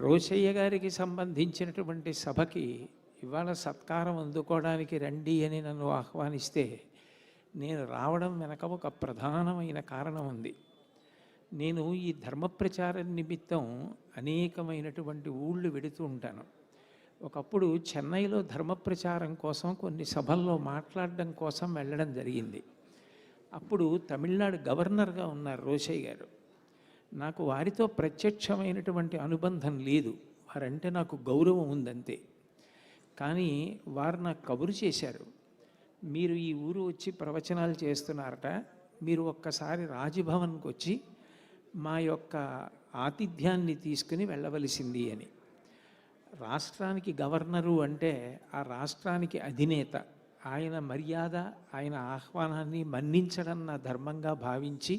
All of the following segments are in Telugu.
రోషయ్య గారికి సంబంధించినటువంటి సభకి ఇవాళ సత్కారం అందుకోవడానికి రండి అని నన్ను ఆహ్వానిస్తే నేను రావడం వెనక ఒక ప్రధానమైన కారణం ఉంది. నేను ఈ ధర్మ ప్రచారం నిమిత్తం అనేకమైనటువంటి ఊళ్ళు వెడుతూ ఉంటాను. ఒకప్పుడు చెన్నైలో ధర్మ ప్రచారం కోసం కొన్ని సభల్లో మాట్లాడడం కోసం వెళ్ళడం జరిగింది. అప్పుడు తమిళనాడు గవర్నర్గా ఉన్నారు రోషయ్య గారు. నాకు వారితో ప్రత్యక్షమైనటువంటి అనుబంధం లేదు, వారంటే నాకు గౌరవం ఉందంతే. కానీ వారు నాకు కబురు చేశారు, మీరు ఈ ఊరు వచ్చి ప్రవచనాలు చేస్తున్నారట, మీరు ఒక్కసారి రాజ్భవన్కి వచ్చి మా యొక్క ఆతిథ్యాన్ని తీసుకుని వెళ్ళవలసింది అని. రాష్ట్రానికి గవర్నరు అంటే ఆ రాష్ట్రానికి అధినేత, ఆయన మర్యాద, ఆయన ఆహ్వానాన్ని మన్నించడం నా ధర్మంగా భావించి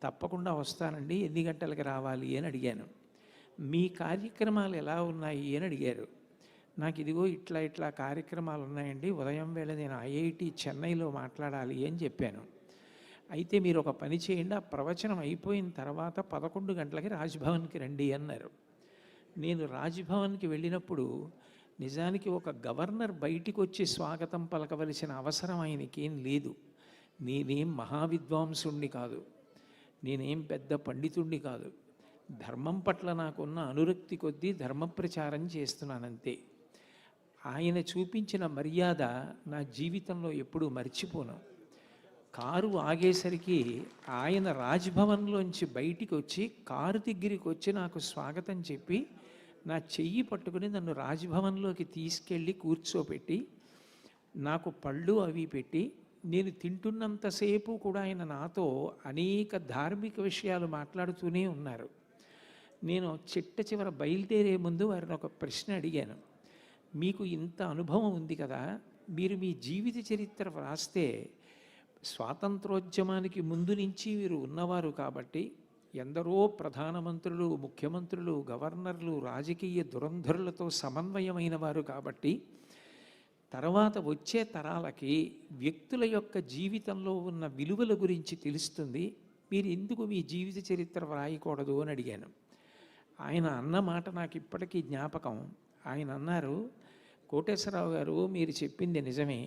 తప్పకుండా వస్తానండి, ఎన్ని గంటలకు రావాలి అని అడిగాను. మీ కార్యక్రమాలు ఎలా ఉన్నాయి అని అడిగారు. నాకు ఇదిగో ఇట్లా ఇట్లా కార్యక్రమాలు ఉన్నాయండి, ఉదయం వేళ నేను ఐఐటి చెన్నైలో మాట్లాడాలి అని చెప్పాను. అయితే మీరు ఒక పని చేయండి, ఆ ప్రవచనం అయిపోయిన తర్వాత 11 గంటలకి రాజ్భవన్కి రండి అన్నారు. నేను రాజ్భవన్కి వెళ్ళినప్పుడు నిజానికి ఒక గవర్నర్ బయటికి వచ్చి స్వాగతం పలకవలసిన అవసరం ఆయనకేం లేదు. నేనేం మహావిద్వాంసుణ్ణి కాదు, నేనేం పెద్ద పండితుణ్ణి కాదు. ధర్మం పట్ల నాకున్న అనురక్తి కొద్దీ ధర్మ ప్రచారం చేస్తున్నానంతే. ఆయన చూపించిన మర్యాద నా జీవితంలో ఎప్పుడూ మర్చిపోను. కారు ఆగేసరికి ఆయన రాజ్భవన్లోంచి బయటికి వచ్చి కారు దగ్గరికి వచ్చి నాకు స్వాగతం చెప్పి నా చెయ్యి పట్టుకుని నన్ను రాజ్భవన్లోకి తీసుకెళ్ళి కూర్చోపెట్టి నాకు పళ్ళు అవి పెట్టి, నేను తింటున్నంతసేపు కూడా ఆయన నాతో అనేక ధార్మిక విషయాలు మాట్లాడుతూనే ఉన్నారు. నేను చిట్ట చివర బయలుదేరే ముందు వారిని ఒక ప్రశ్న అడిగాను, మీకు ఇంత అనుభవం ఉంది కదా, మీరు మీ జీవిత చరిత్ర వ్రాస్తే స్వాతంత్రోద్యమానికి ముందు నుంచి మీరు ఉన్నవారు కాబట్టి, ఎందరో ప్రధానమంత్రులు, ముఖ్యమంత్రులు, గవర్నర్లు, రాజకీయ దురంధరులతో సమన్వయమైన వారు కాబట్టి, తర్వాత వచ్చే తరాలకి వ్యక్తుల యొక్క జీవితంలో ఉన్న విలువల గురించి తెలుస్తుంది, మీరు ఎందుకు మీ జీవిత చరిత్ర వ్రాయకూడదు అని అడిగాను. ఆయన అన్న మాట నాకు ఇప్పటికీ జ్ఞాపకం. ఆయన అన్నారు, కోటేశ్వరరావు గారు మీరు చెప్పింది నిజమే,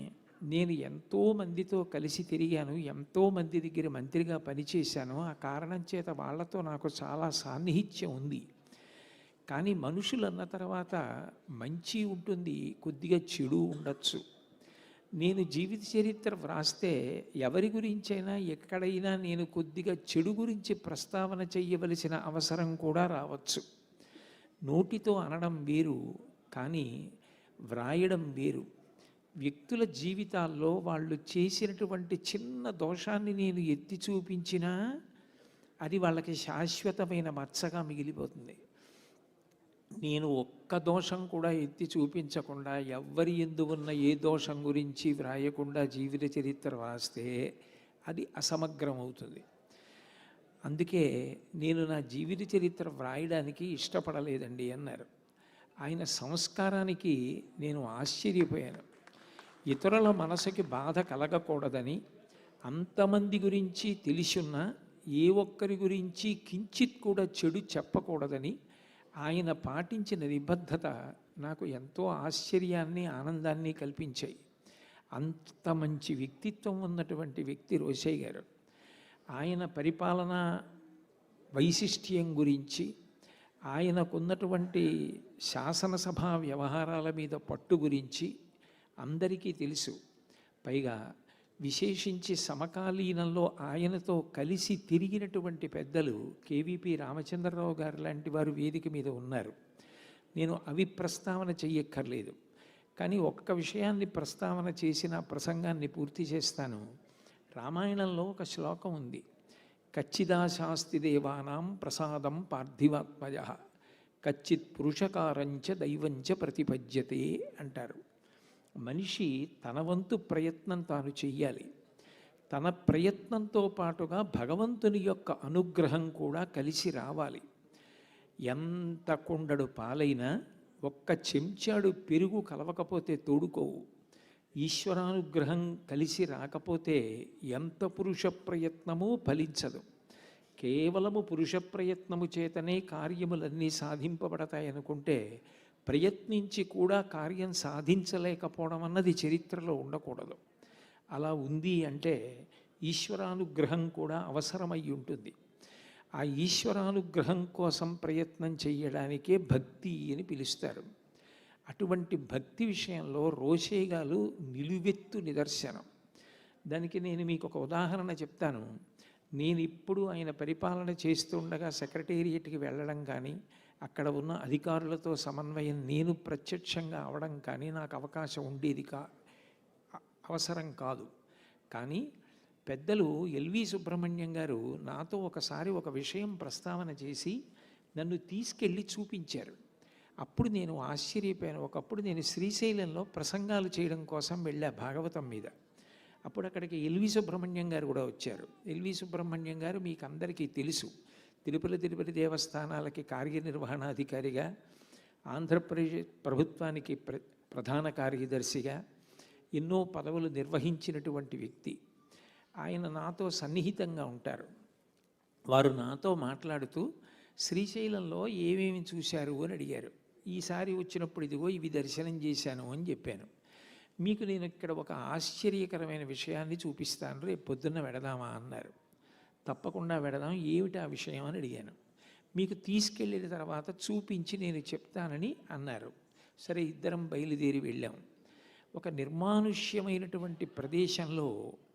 నేను ఎంతోమందితో కలిసి తిరిగాను, ఎంతోమంది దగ్గర మంత్రిగా పనిచేశాను, ఆ కారణం చేత వాళ్ళతో నాకు చాలా సాన్నిహిత్యం ఉంది. కానీ మనుషులు అన్న తర్వాత మంచి ఉంటుంది, కొద్దిగా చెడు ఉండొచ్చు. నేను జీవిత చరిత్ర వ్రాస్తే ఎవరి గురించైనా ఎక్కడైనా నేను కొద్దిగా చెడు గురించి ప్రస్తావన చేయవలసిన అవసరం కూడా రావచ్చు. నోటితో అనడం వేరు, కానీ వ్రాయడం వేరు. వ్యక్తుల జీవితాల్లో వాళ్ళు చేసినటువంటి చిన్న దోషాన్ని నేను ఎత్తి చూపించినా అది వాళ్ళకి శాశ్వతమైన మచ్చగా మిగిలిపోతుంది. నేను ఒక్క దోషం కూడా ఎత్తి చూపించకుండా, ఎవ్వరి యందు ఉన్న ఏ దోషం గురించి వ్రాయకుండా జీవిత చరిత్ర వ్రాస్తే అది అసమగ్రం అవుతుంది. అందుకే నేను నా జీవిత చరిత్ర వ్రాయడానికి ఇష్టపడలేదండి అన్నారు. ఆయన సంస్కారానికి నేను ఆశ్చర్యపోయాను. ఇతరుల మనసుకి బాధ కలగకూడదని, అంతమంది గురించి తెలిసున్నా ఏ ఒక్కరి గురించి కించిత్ కూడా చెడు చెప్పకూడదని ఆయన పాటించిన నిబద్ధత నాకు ఎంతో ఆశ్చర్యాన్ని, ఆనందాన్ని కల్పించాయి. అంత మంచి వ్యక్తిత్వం ఉన్నటువంటి వ్యక్తి రోషయ్య గారు. ఆయన పరిపాలనా వైశిష్ట్యం గురించి, ఆయనకున్నటువంటి శాసనసభా వ్యవహారాల మీద పట్టు గురించి అందరికీ తెలుసు. పైగా విశేషించి సమకాలీనంలో ఆయనతో కలిసి తిరిగినటువంటి పెద్దలు కేవీపీ రామచంద్రరావు గారు లాంటి వారు వేదిక మీద ఉన్నారు. నేను అవి ప్రస్తావన చెయ్యక్కర్లేదు, కానీ ఒక్క విషయాన్ని ప్రస్తావన చేసిన ప్రసంగాన్ని పూర్తి చేస్తాను. రామాయణంలో ఒక శ్లోకం ఉంది, కచ్చిదాశాస్తి దేవానాం ప్రసాదం పార్థివాత్మజ కచ్చిత్ పురుషకారంచ దైవంచ ప్రతిపద్యతే అంటారు. మనిషి తన వంతు ప్రయత్నం తాను చెయ్యాలి. తన ప్రయత్నంతో పాటుగా భగవంతుని యొక్క అనుగ్రహం కూడా కలిసి రావాలి. ఎంత కుండడు పాలైనా ఒక్క చెంచాడు పెరుగు కలవకపోతే తోడుకోవు. ఈశ్వరానుగ్రహం కలిసి రాకపోతే ఎంత పురుష ప్రయత్నమూ ఫలించదు. కేవలము పురుష ప్రయత్నము చేతనే కార్యములన్నీ సాధింపబడతాయనుకుంటే ప్రయత్నించి కూడా కార్యం సాధించలేకపోవడం అన్నది చరిత్రలో ఉండకూడదు. అలా ఉంది అంటే ఈశ్వరానుగ్రహం కూడా అవసరమై ఉంటుంది. ఆ ఈశ్వరానుగ్రహం కోసం ప్రయత్నం చేయడానికే భక్తి అని పిలుస్తారు. అటువంటి భక్తి విషయంలో రోషయ్యగారు నిలువెత్తు నిదర్శనం. దానికి నేను మీకు ఒక ఉదాహరణ చెప్తాను. నేను ఇప్పుడు ఆయన పరిపాలన చేస్తుండగా సెక్రటేరియట్కి వెళ్ళడం కానీ, అక్కడ ఉన్న అధికారులతో సమన్వయం నేను ప్రత్యక్షంగా అవడం కానీ నాకు అవకాశం ఉండేది అవసరం కాదు. కానీ పెద్దలు ఎల్వి సుబ్రహ్మణ్యం గారు నాతో ఒకసారి ఒక విషయం ప్రస్తావన చేసి నన్ను తీసుకెళ్ళి చూపించారు. అప్పుడు నేను ఆశ్చర్యపోయాను. ఒకప్పుడు నేను శ్రీశైలంలో ప్రసంగాలు చేయడం కోసం వెళ్ళా భాగవతం మీద. అప్పుడు అక్కడికి ఎల్వి సుబ్రహ్మణ్యం గారు కూడా వచ్చారు. ఎల్వి సుబ్రహ్మణ్యం గారు మీకు అందరికీ తెలుసు, తిరుపతి దేవస్థానాలకి కార్యనిర్వహణాధికారిగా, ఆంధ్రప్రదేశ్ ప్రభుత్వానికి ప్రధాన కార్యదర్శిగా ఎన్నో పదవులు నిర్వహించినటువంటి వ్యక్తి. ఆయన నాతో సన్నిహితంగా ఉంటారు. వారు నాతో మాట్లాడుతూ శ్రీశైలంలో ఏమేమి చూశారు అని అడిగారు. ఈసారి వచ్చినప్పుడు ఇదిగో ఇవి దర్శనం చేశాను అని చెప్పాను. మీకు నేను ఇక్కడ ఒక ఆశ్చర్యకరమైన విషయాన్ని చూపిస్తాను, రేపు పొద్దున్న వెడదామా అన్నారు. తప్పకుండా వెడదాం, ఏమిటి ఆ విషయం అని అడిగాను. మీకు తీసుకెళ్ళిన తర్వాత చూపించి నేను చెప్తానని అన్నారు. సరే, ఇద్దరం బయలుదేరి వెళ్ళాం. ఒక నిర్మానుష్యమైనటువంటి ప్రదేశంలో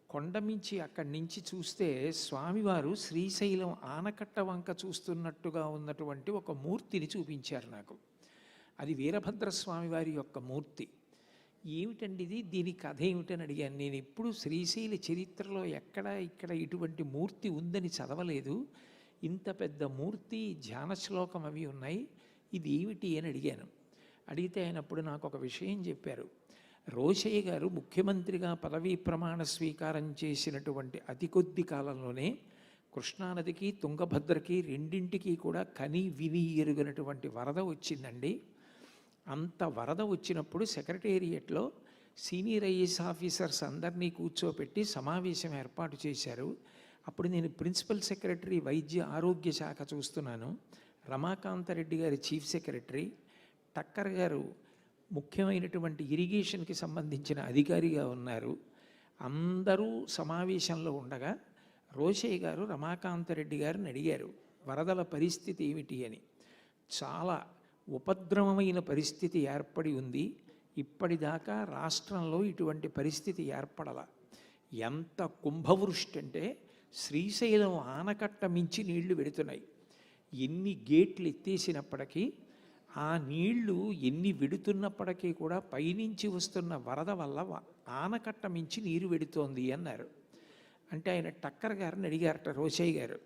కొండమించి అక్కడి నుంచి చూస్తే స్వామివారు శ్రీశైలం ఆనకట్ట వంక చూస్తున్నట్టుగా ఉన్నటువంటి ఒక మూర్తిని చూపించారు నాకు. అది వీరభద్రస్వామి వారి యొక్క మూర్తి. ఏమిటండి ఇది, దీని కథ ఏమిటని అడిగాను. నేను ఎప్పుడు శ్రీశైల చరిత్రలో ఇక్కడ ఇటువంటి మూర్తి ఉందని చదవలేదు. ఇంత పెద్ద మూర్తి, ధ్యాన శ్లోకం అవి ఉన్నాయి, ఇది ఏమిటి అని అడిగాను. అడిగితే ఆయన అప్పుడు నాకు ఒక విషయం చెప్పారు. రోషయ్య గారు ముఖ్యమంత్రిగా పదవీ ప్రమాణ స్వీకారం చేసినటువంటి అతి కొద్ది కాలంలోనే కృష్ణానదికి, తుంగభద్రకి రెండింటికి కూడా కని విని ఎరుగినటువంటి వరద వచ్చిందండి. అంత వరద వచ్చినప్పుడు సెక్రటేరియట్లో సీనియర్ ఐఏఎస్ ఆఫీసర్స్ అందరినీ కూర్చోపెట్టి సమావేశం ఏర్పాటు చేశారు. అప్పుడు నేను ప్రిన్సిపల్ సెక్రటరీ వైద్య ఆరోగ్య శాఖ చూస్తున్నాను, రమాకాంతరెడ్డి గారి చీఫ్ సెక్రటరీ, టక్కర్ గారు ముఖ్యమైనటువంటి ఇరిగేషన్కి సంబంధించిన అధికారిగా ఉన్నారు. అందరూ సమావేశంలో ఉండగా రోషయ్య గారు రమాకాంతరెడ్డి గారిని అడిగారు, వరదల పరిస్థితి ఏమిటి అని. చాలా ఉపద్రవమైన పరిస్థితి ఏర్పడి ఉంది, ఇప్పటిదాకా రాష్ట్రంలో ఇటువంటి పరిస్థితి ఏర్పడల. ఎంత కుంభవృష్టి అంటే శ్రీశైలం ఆనకట్ట మించి నీళ్లు వెడుతున్నాయి. ఎన్ని గేట్లు ఎత్తేసినప్పటికీ, ఆ నీళ్లు ఎన్ని వెడుతున్నప్పటికీ కూడా పైనుంచి వస్తున్న వరద వల్ల ఆనకట్ట మించి నీరు వెడుతోంది అన్నారు. అంటే ఆయన టక్కర్ గారిని అడిగారట రోషయ్య గారు,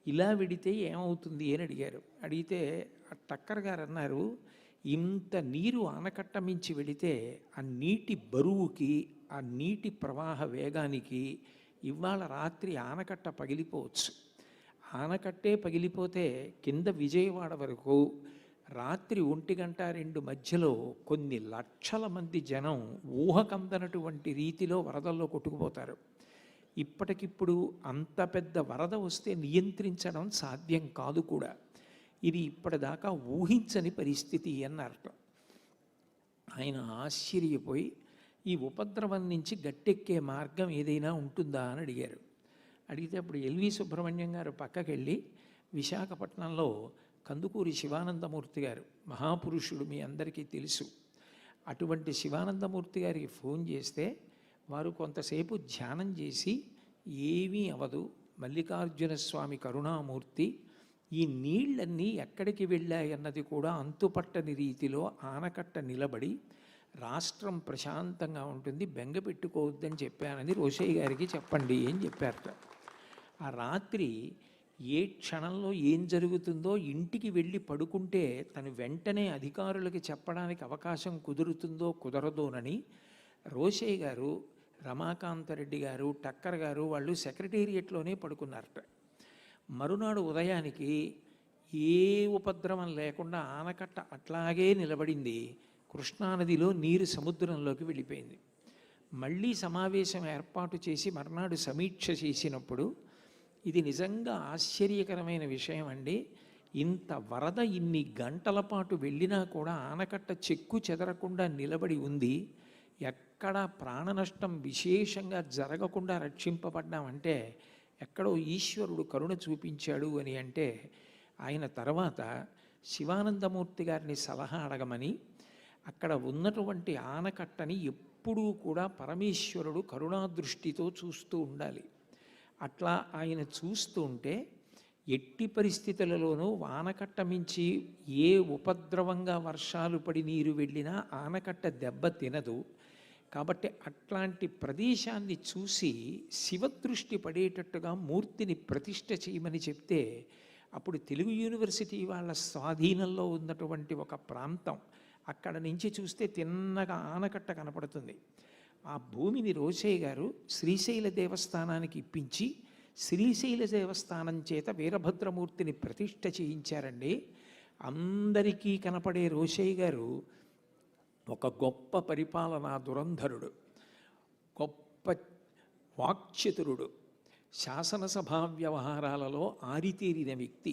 ఇలా వెడితే ఏమవుతుంది అని అడిగారు. అడిగితే ఆ టక్కర్ గారు అన్నారు, ఇంత నీరు ఆనకట్ట మించి వెడితే ఆ నీటి బరువుకి, ఆ నీటి ప్రవాహ వేగానికి ఇవాళ రాత్రి ఆనకట్ట పగిలిపోవచ్చు. ఆనకట్టే పగిలిపోతే కింద విజయవాడ వరకు రాత్రి 1-2 మధ్యలో కొన్ని లక్షల మంది జనం ఊహకందనటువంటి రీతిలో వరదల్లో కొట్టుకుపోతారు. ఇప్పటికిప్పుడు అంత పెద్ద వరద వస్తే నియంత్రించడం సాధ్యం కాదు కూడా. ఇది ఇప్పటిదాకా ఊహించని పరిస్థితి అన్నారు. ఆయన ఆశ్చర్యపోయి ఈ ఉపద్రవం నుంచి గట్టెక్కే మార్గం ఏదైనా ఉంటుందా అని అడిగారు. అడిగితే అప్పుడు ఎల్వి సుబ్రహ్మణ్యం గారు పక్కకెళ్ళి విశాఖపట్నంలో కందుకూరి శివానందమూర్తి గారు, మహాపురుషుడు, మీ అందరికీ తెలుసు, అటువంటి శివానందమూర్తి గారికి ఫోన్ చేస్తే వారు కొంతసేపు ధ్యానం చేసి ఏమీ అవదు, మల్లికార్జున స్వామి కరుణామూర్తి, ఈ నీళ్ళన్నీ ఎక్కడికి వెళ్ళాయన్నది కూడా అంతుపట్టని రీతిలో ఆనకట్ట నిలబడి రాష్ట్రం ప్రశాంతంగా ఉంటుంది, బెంగ పెట్టుకోవద్దని చెప్పానని రోషయ్య గారికి చెప్పండి అని చెప్పారట. ఆ రాత్రి ఏ క్షణంలో ఏం జరుగుతుందో ఇంటికి వెళ్ళి పడుకుంటే తను వెంటనే అధికారులకి చెప్పడానికి అవకాశం కుదురుతుందో కుదరదోనని రోషయ్య గారు, రమాకాంతరెడ్డి గారు, టక్కర్ గారు వాళ్ళు సెక్రటేరియట్లోనే పడుకున్నారట. మరునాడు ఉదయానికి ఏ ఉపద్రవం లేకుండా ఆనకట్ట అట్లాగే నిలబడింది. కృష్ణానదిలో నీరు సముద్రంలోకి వెళ్ళిపోయింది. మళ్ళీ సమావేశం ఏర్పాటు చేసి మర్నాడు సమీక్ష చేసినప్పుడు ఇది నిజంగా ఆశ్చర్యకరమైన విషయం అండి. ఇంత వరద ఇన్ని గంటల పాటు వెళ్ళినా కూడా ఆనకట్ట చెక్కు చెదరకుండా నిలబడి ఉంది. ఎక్కడ ప్రాణ నష్టం విశేషంగా జరగకుండా రక్షింపబడ్డామంటే ఎక్కడో ఈశ్వరుడు కరుణ చూపించాడు అని. అంటే ఆయన తర్వాత శివానందమూర్తి గారిని సలహా అడగమని, అక్కడ ఉన్నటువంటి ఆనకట్టని ఎప్పుడూ కూడా పరమేశ్వరుడు కరుణాదృష్టితో చూస్తూ ఉండాలి. అట్లా ఆయన చూస్తూ ఉంటే ఎట్టి పరిస్థితులలోనూ ఆనకట్ట మించి ఏ ఉపద్రవంగా వర్షాలు పడి నీరు వెళ్ళినా ఆనకట్ట దెబ్బ తినదు. కాబట్టి అట్లాంటి ప్రదేశాన్ని చూసి శివదృష్టి పడేటట్టుగా మూర్తిని ప్రతిష్ఠ చేయమని చెప్తే, అప్పుడు తెలుగు యూనివర్సిటీ వాళ్ళ స్వాధీనంలో ఉన్నటువంటి ఒక ప్రాంతం, అక్కడ నుంచి చూస్తే తిన్నగా ఆనకట్ట కనపడుతుంది. ఆ భూమిని రోసయ్య గారు శ్రీశైల దేవస్థానానికి ఇప్పించి శ్రీశైల దేవస్థానం చేత వీరభద్రమూర్తిని ప్రతిష్ఠ చేయించారండి. అందరికీ కనపడే రోసయ్య గారు ఒక గొప్ప పరిపాలనా దురంధరుడు, గొప్ప వాక్చతురుడు, శాసనసభా వ్యవహారాలలో ఆరితేరిన వ్యక్తి.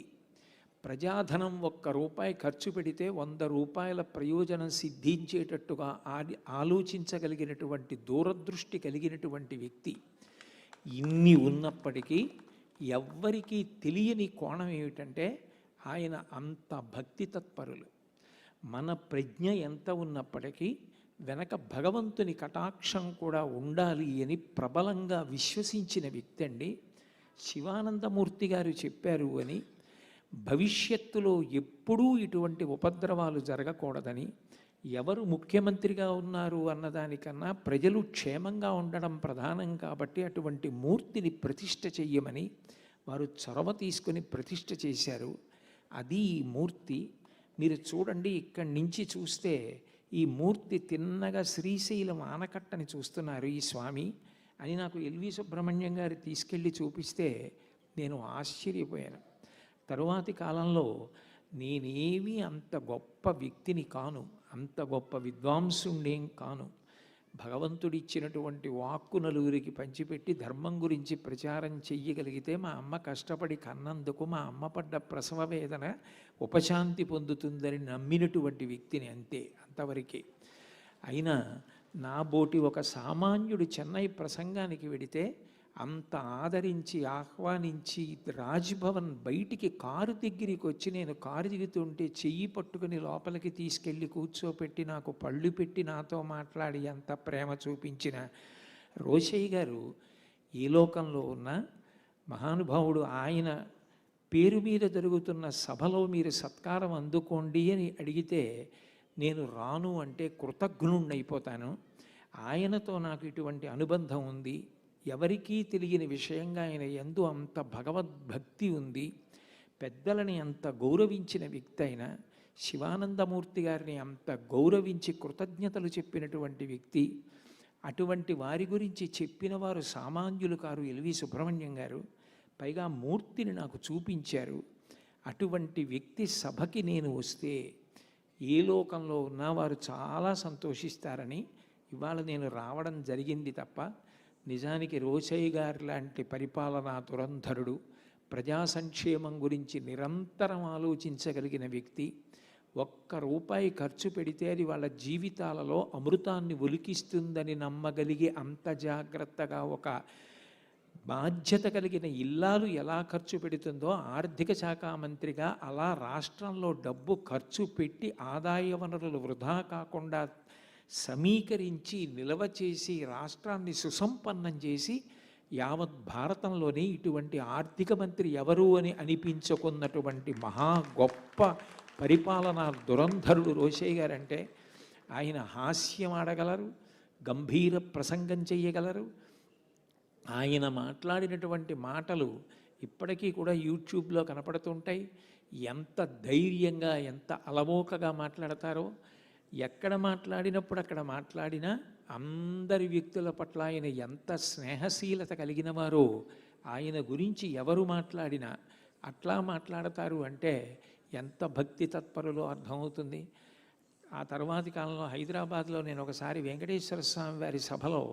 ప్రజాధనం 1 రూపాయి ఖర్చు పెడితే 100 రూపాయల ప్రయోజనం సిద్ధించేటట్టుగా ఆలోచించగలిగినటువంటి దూరదృష్టి కలిగినటువంటి వ్యక్తి. ఇన్ని ఉన్నప్పటికీ ఎవ్వరికీ తెలియని కోణం ఏమిటంటే ఆయన అంత భక్తి తత్పరులు. మన ప్రజ్ఞ ఎంత ఉన్నప్పటికీ వెనక భగవంతుని కటాక్షం కూడా ఉండాలి అని ప్రబలంగా విశ్వసించిన వ్యక్తి అండి. శివానందమూర్తి గారు చెప్పారు అని, భవిష్యత్తులో ఎప్పుడూ ఇటువంటి ఉపద్రవాలు జరగకూడదని, ఎవరు ముఖ్యమంత్రిగా ఉన్నారు అన్నదానికన్నా ప్రజలు క్షేమంగా ఉండడం ప్రధానం కాబట్టి అటువంటి మూర్తిని ప్రతిష్ఠ చెయ్యమని వారు చొరవ తీసుకొని ప్రతిష్ఠ చేశారు. అది ఈ మూర్తి. మీరు చూడండి, ఇక్కడి నుంచి చూస్తే ఈ మూర్తి తిన్నగా శ్రీశైలం ఆనకట్టని చూస్తున్నారు ఈ స్వామి అని నాకు ఎల్వి సుబ్రహ్మణ్యం గారు తీసుకెళ్ళి చూపిస్తే నేను ఆశ్చర్యపోయాను. తరువాతి కాలంలో నేనేమీ అంత గొప్ప వ్యక్తిని కాను, అంత గొప్ప విద్వాంసుండేం కాను. భగవంతుడిచ్చినటువంటి వాక్కు నలుగురికి పంచిపెట్టి ధర్మం గురించి ప్రచారం చెయ్యగలిగితే మా అమ్మ కష్టపడి కన్నందుకు మా అమ్మ పడ్డ ప్రసవ వేదన ఉపశాంతి పొందుతుందని నమ్మినటువంటి వ్యక్తిని, అంతే, అంతవరకే. అయినా నా బోటి ఒక సామాన్యుడు చెన్నై ప్రసంగానికి వెడితే అంత ఆదరించి ఆహ్వానించి రాజ్భవన్ బయటికి కారు దగ్గరికి వచ్చి నేను కారు దిగుతుంటే చెయ్యి పట్టుకుని లోపలికి తీసుకెళ్ళి కూర్చోపెట్టి నాకు పళ్ళు పెట్టి నాతో మాట్లాడి అంత ప్రేమ చూపించిన రోసయ్య గారు ఈ లోకంలో ఉన్న మహానుభావుడు. ఆయన పేరు మీద జరుగుతున్న సభలో మీరు సత్కారం అందుకోండి అని అడిగితే నేను రాను అంటే కృతజ్ఞుణ్ణైపోతాను. ఆయనతో నాకు ఇటువంటి అనుబంధం ఉంది. ఎవరికీ తెలియని విషయంగా ఆయన యందు అంత భగవద్భక్తి ఉంది. పెద్దలని అంత గౌరవించిన వ్యక్తి అయిన శివానందమూర్తి గారిని అంత గౌరవించి కృతజ్ఞతలు చెప్పినటువంటి వ్యక్తి. అటువంటి వారి గురించి చెప్పిన వారు సామాన్యులు కారు ఎల్వి సుబ్రహ్మణ్యం గారు. పైగా మూర్తిని నాకు చూపించారు. అటువంటి వ్యక్తి సభకి నేను వస్తే ఏ లోకంలో ఉన్నా వారు చాలా సంతోషిస్తారని ఇవాళ నేను రావడం జరిగింది తప్ప, నిజానికి రోసయ్య గారి లాంటి పరిపాలనా దురంధరుడు, ప్రజా సంక్షేమం గురించి నిరంతరం ఆలోచించగలిగిన వ్యక్తి, 1 రూపాయి ఖర్చు పెడితే అది వాళ్ళ జీవితాలలో అమృతాన్ని ఒలికిస్తుందని నమ్మగలిగే అంత జాగ్రత్తగా ఒక బాధ్యత కలిగిన ఇల్లాలు ఎలా ఖర్చు పెడుతుందో ఆర్థిక శాఖ మంత్రిగా అలా రాష్ట్రంలో డబ్బు ఖర్చు పెట్టి ఆదాయ వనరులు వృధా కాకుండా సమీకరించి నిల్వ చేసి రాష్ట్రాన్ని సుసంపన్నం చేసి యావత్ భారతంలోనే ఇటువంటి ఆర్థిక మంత్రి ఎవరు అని అనిపించుకున్నటువంటి మహా గొప్ప పరిపాలనా దురంధరుడు రోసయ్య గారంటే ఆయన హాస్యం ఆడగలరు, గంభీర ప్రసంగం చెయ్యగలరు. ఆయన మాట్లాడినటువంటి మాటలు ఇప్పటికీ కూడా యూట్యూబ్లో కనపడుతుంటాయి. ఎంత ధైర్యంగా, ఎంత అలవోకగా మాట్లాడతారో. ఎక్కడ మాట్లాడినప్పుడు అక్కడ మాట్లాడినా అందరి వ్యక్తుల పట్ల ఆయన ఎంత స్నేహశీలత కలిగిన వారో, ఆయన గురించి ఎవరు మాట్లాడినా అట్లా మాట్లాడతారు అంటే ఎంత భక్తి తత్పరులో అర్థమవుతుంది. ఆ తర్వాతి కాలంలో హైదరాబాద్లో నేను ఒకసారి వెంకటేశ్వర స్వామి వారి సభలో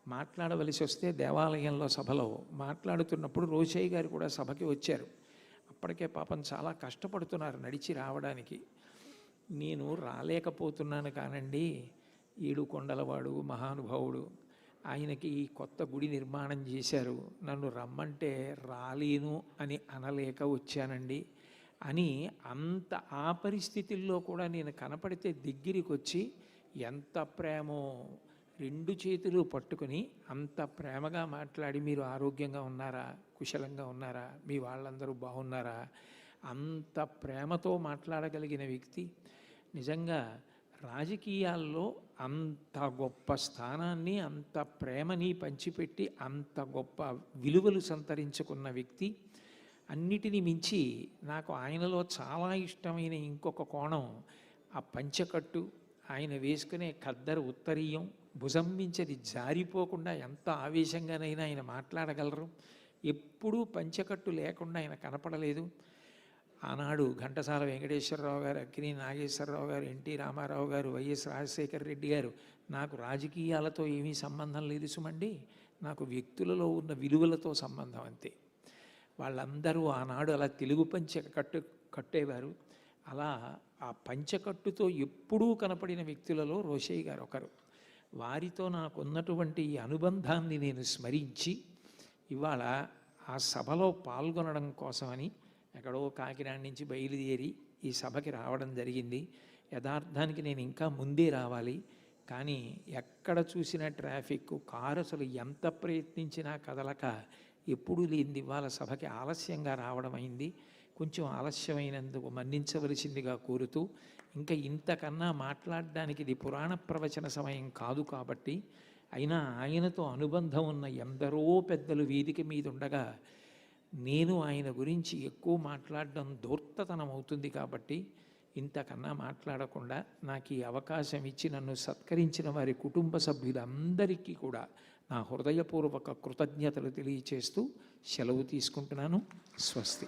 మాట్లాడవలసి వస్తే దేవాలయంలో సభలో మాట్లాడుతున్నప్పుడు రోషయ్య గారు కూడా సభకి వచ్చారు. అప్పటికే పాపం చాలా కష్టపడుతున్నారు నడిచి రావడానికి. నేను రాలేకపోతున్నాను కానండి, ఏడుకొండలవాడు మహానుభావుడు, ఆయనకి ఈ కొత్త గుడి నిర్మాణం చేశారు, నన్ను రమ్మంటే రాలేను అని అనలేక వచ్చానండి అని అంత ఆ పరిస్థితుల్లో కూడా నేను కనపడితే దగ్గరికి వచ్చి ఎంత ప్రేమో, 2 చేతులు పట్టుకుని అంత ప్రేమగా మాట్లాడి, మీరు ఆరోగ్యంగా ఉన్నారా, కుశలంగా ఉన్నారా, మీ వాళ్ళందరూ బాగున్నారా, అంత ప్రేమతో మాట్లాడగలిగిన వ్యక్తి. నిజంగా రాజకీయాల్లో అంత గొప్ప స్థానాన్ని, అంత ప్రేమని పంచిపెట్టి అంత గొప్ప విలువలు సంతరించుకున్న వ్యక్తి. అన్నిటినీ మించి నాకు ఆయనలో చాలా ఇష్టమైన ఇంకొక కోణం ఆ పంచకట్టు, ఆయన వేసుకునే ఖద్దరు ఉత్తరీయం, భుజం మించి అది జారిపోకుండా ఎంత ఆవేశంగానైనా ఆయన మాట్లాడగలరు. ఎప్పుడూ పంచకట్టు లేకుండా ఆయన కనపడలేదు. ఆనాడు ఘంటసాల వెంకటేశ్వరరావు గారు, అక్కినేని నాగేశ్వరరావు గారు, ఎన్టీ రామారావు గారు, వైఎస్ రాజశేఖర రెడ్డి గారు, నాకు రాజకీయాలతో ఏమీ సంబంధం లేదు సుమండి, నాకు వ్యక్తులలో ఉన్న విలువలతో సంబంధం అంతే. వాళ్ళందరూ ఆనాడు అలా తెలుగు కట్టేవారు. అలా ఆ పంచకట్టుతో ఎప్పుడూ కనపడిన వ్యక్తులలో రోషయ్య గారు ఒకరు. వారితో నాకున్నటువంటి ఈ అనుబంధాన్ని నేను స్మరించి ఇవాళ ఆ సభలో పాల్గొనడం కోసమని ఎక్కడో కాకినాడ నుంచి బయలుదేరి ఈ సభకి రావడం జరిగింది. యథార్థానికి నేను ఇంకా ముందే రావాలి, కానీ ఎక్కడ చూసిన ట్రాఫిక్, కారు అసలు ఎంత ప్రయత్నించినా కదలక ఎప్పుడూ లేనిది ఇవాళ సభకి ఆలస్యంగా రావడం అయింది. కొంచెం ఆలస్యమైనందుకు మన్నించవలసిందిగా కోరుతూ, ఇంకా ఇంతకన్నా మాట్లాడడానికి ఇది పురాణ ప్రవచన సమయం కాదు కాబట్టి, అయినా ఆయనతో అనుబంధం ఉన్న ఎందరో పెద్దలు వేదిక మీద ఉండగా నేను ఆయన గురించి ఎక్కువ మాట్లాడడం ధూర్తతనం అవుతుంది కాబట్టి ఇంతకన్నా మాట్లాడకుండా నాకు ఈ అవకాశం ఇచ్చి నన్ను సత్కరించిన వారి కుటుంబ సభ్యులందరికీ కూడా నా హృదయపూర్వక కృతజ్ఞతలు తెలియచేస్తూ సెలవు తీసుకుంటున్నాను. స్వస్తి.